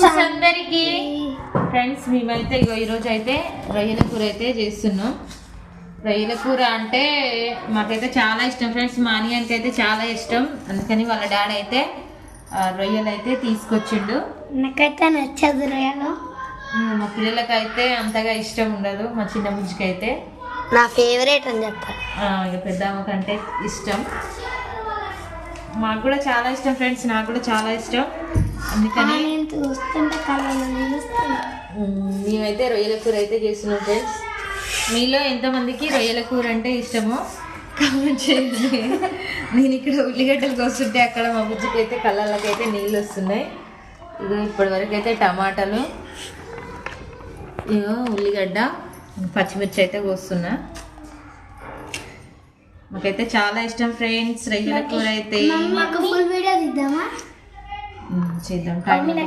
అందరికి ఫ్రెండ్స్ మేమైతే ఇగో ఈరోజు అయితే రొయ్యల కూర అయితే చేస్తున్నాం. రొయ్యల కూర అంటే మాకైతే చాలా ఇష్టం ఫ్రెండ్స్. మా అనియానికి అయితే చాలా ఇష్టం. అందుకని వాళ్ళ డాడీ అయితే రొయ్యలు అయితే తీసుకొచ్చిండు. నాకైతే నచ్చదు రొయ్యలు. మా పిల్లలకైతే అంతగా ఇష్టం ఉండదు. మా చిన్న బుజ్జికైతే నా ఫేవరెట్ అని చెప్పాలి. ఇక పెద్దమ్మకంటే ఇష్టం. మాకు కూడా చాలా ఇష్టం ఫ్రెండ్స్. నాకు కూడా చాలా ఇష్టం. అందుకని మేమైతే రొయ్యల కూర అయితే చేస్తున్నాం ఫ్రెండ్స్. మీలో ఎంతమందికి రొయ్యల కూర అంటే ఇష్టమో కామెంట్ చేయండి. నేను ఇక్కడ ఉల్లిగడ్డలు కోస్తుంటే అక్కడ మా బుజ్జికి అయితే కళ్ళకైతే నీళ్ళు వస్తున్నాయి. ఇగో ఇప్పటి వరకు అయితే టమాటాలు, ఇగో ఉల్లిగడ్డ, పచ్చిమిర్చి అయితే కోస్తున్నా. మాకైతే చాలా ఇష్టం ఫ్రెండ్స్ రొయ్యల కూర అయితే. ఫుల్ వీడియో తీద్దామా? చేద్దాం.